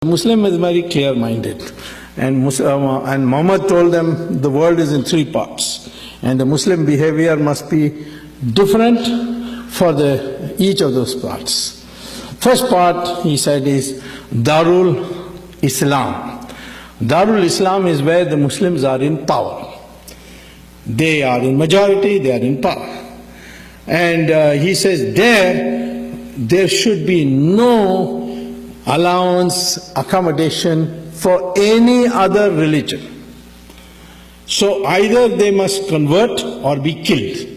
Muslim is very clear-minded, and Muhammad told them the world is in three parts, and the Muslim behavior must be different for each of those parts. First part, he said, is Darul Islam. Darul Islam is where the Muslims are in power. They are in majority, they are in power. And he says there should be no allowance, accommodation for any other religion. So either they must convert or be killed.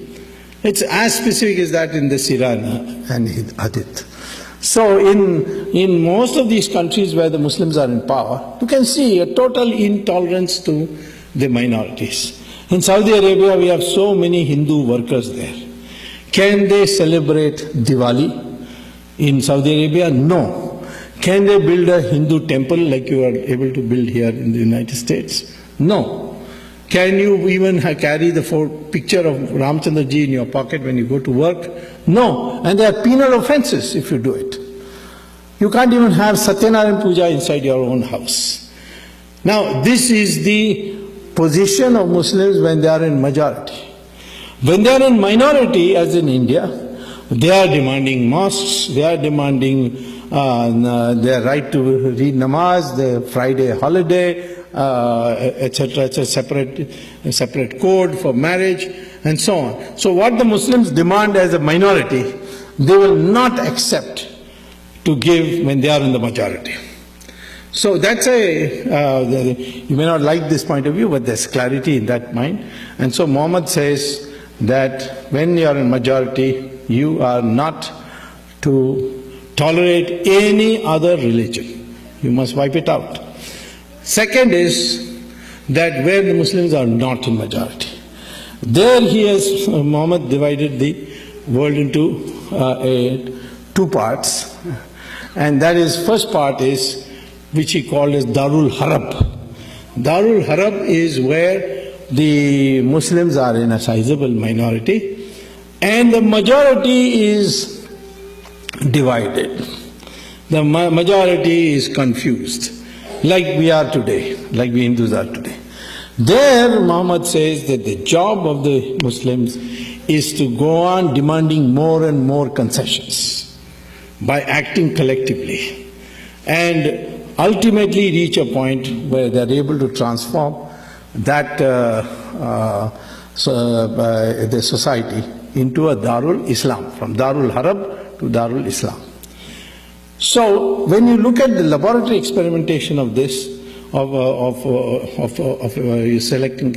It's as specific as that in the Sirah and Hadith. So in most of these countries where the Muslims are in power, you can see a total intolerance to the minorities. In Saudi Arabia, we have so many Hindu workers there. Can they celebrate Diwali in Saudi Arabia? No. Can they build a Hindu temple like you are able to build here in the United States? No. Can you even carry the picture of Ramchandra ji in your pocket when you go to work? No. And there are penal offenses if you do it. You can't even have Satyanarayana Puja inside your own house. Now, this is the position of Muslims when they are in majority. When they are in minority, as in India, they are demanding mosques, they are demanding their right to read namaz, their Friday holiday, etc. It's a separate code for marriage and so on. So what the Muslims demand as a minority, they will not accept to give when they are in the majority. So that's you may not like this point of view, but there's clarity in that mind. And so Muhammad says that when you are in majority, you are not to tolerate any other religion. You must wipe it out. Second is that where the Muslims are not in majority, there Muhammad divided the world into two parts, and that is, first part is which he called as Darul Harab. Darul Harab is where the Muslims are in a sizable minority and the majority is divided. The majority is confused, like we are today, like we Hindus are today. There Muhammad says that the job of the Muslims is to go on demanding more and more concessions by acting collectively and ultimately reach a point where they are able to transform that the society into a Darul Islam, from Darul Harab to Darul Islam. So when you look at the laboratory experimentation of this, selecting,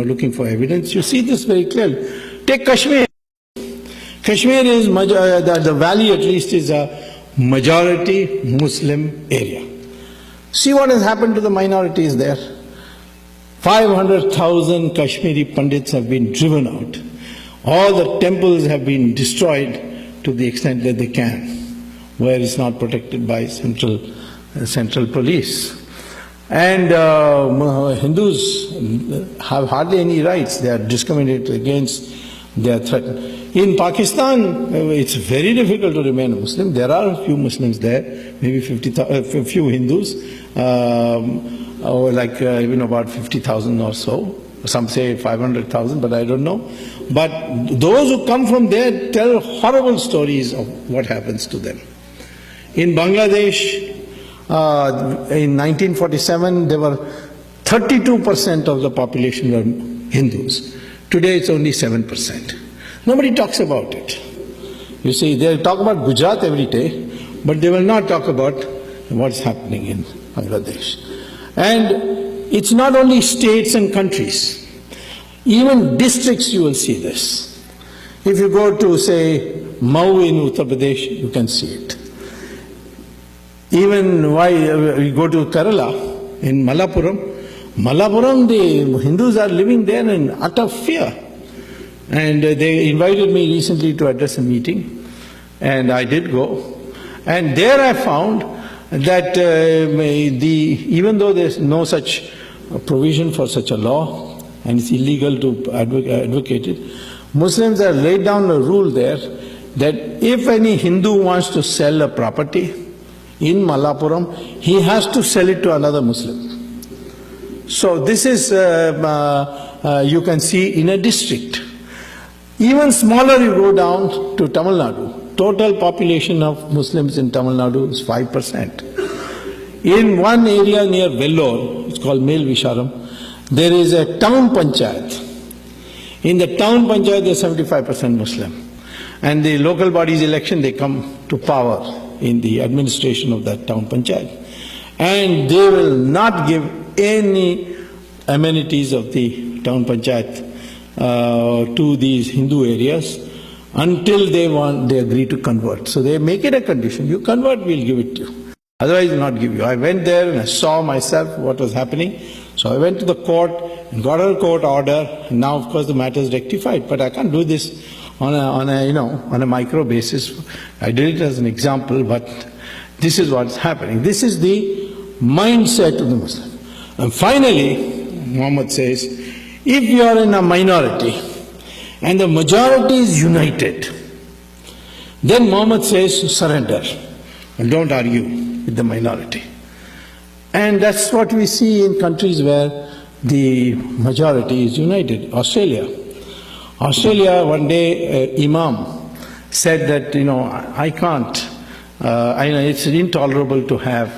looking for evidence, you see this very clearly. Take Kashmir. Kashmir is, the valley at least is a majority Muslim area. See what has happened to the minorities there. 500,000 Kashmiri Pandits have been driven out. All the temples have been destroyed to the extent that they can, where it's not protected by central police. And Hindus have hardly any rights. They are discriminated against, they are threatened. In Pakistan, it's very difficult to remain a Muslim. There are a few Muslims there, maybe a few Hindus, or about 50,000 or so. Some say 500,000, but I don't know. But those who come from there tell horrible stories of what happens to them. In Bangladesh, in 1947, there were 32% of the population were Hindus. Today it's only 7%. Nobody talks about it. You see, they'll talk about Gujarat every day, but they will not talk about what's happening in Bangladesh. And it's not only states and countries, even districts you will see this. If you go to, say, Mau in Uttar Pradesh, you can see it. Even you go to Kerala, in Malappuram, the Hindus are living there in utter fear. And they invited me recently to address a meeting, and I did go. And there I found that even though there's no such provision for such a law, and it's illegal to advocate it, Muslims have laid down a rule there that if any Hindu wants to sell a property, in Malappuram, he has to sell it to another Muslim. So this is, you can see in a district. Even smaller you go down to Tamil Nadu. Total population of Muslims in Tamil Nadu is 5%. In one area near Vellore, it's called Mel Visharam, there is a town panchayat. In the town panchayat, there is 75% Muslim. And the local body's election, they come to power in the administration of that town panchayat. And they will not give any amenities of the town panchayat to these Hindu areas until they agree to convert. So they make it a condition. You convert, we'll give it to you. Otherwise, we'll not give you. I went there and I saw myself what was happening. So I went to the court and got a court order. And now, of course, the matter is rectified. But I can't do this on a micro basis. I did it as an example, but this is what's happening. This is the mindset of the Muslim. And finally, Muhammad says, if you are in a minority and the majority is united, then Muhammad says, surrender and don't argue with the minority. And that's what we see in countries where the majority is united. Australia, one day, Imam said that, I can't, it's intolerable to have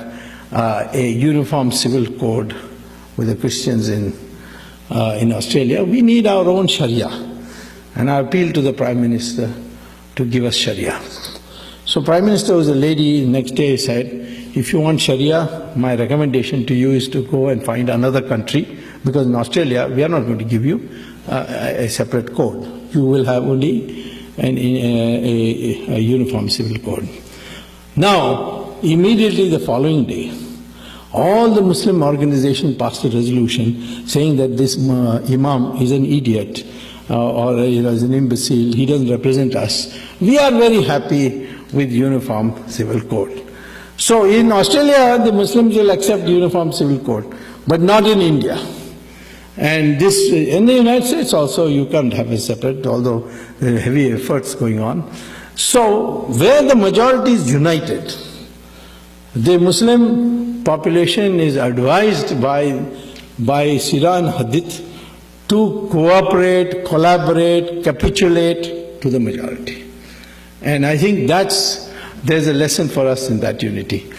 a uniform civil code with the Christians in Australia. We need our own Sharia. And I appealed to the Prime Minister to give us Sharia. So Prime Minister was a lady, next day said, if you want Sharia, my recommendation to you is to go and find another country, because in Australia, we are not going to give you a separate code. You will have only a uniform civil code. Now, immediately the following day, all the Muslim organizations passed a resolution saying that this Imam is an idiot or is an imbecile, he doesn't represent us. We are very happy with uniform civil code. So in Australia, the Muslims will accept uniform civil code, but not in India. And this, in the United States also, you can't have a separate, although there are heavy efforts going on. So where the majority is united, the Muslim population is advised by Sirah and Hadith to cooperate, collaborate, capitulate to the majority. And I think there's a lesson for us in that unity.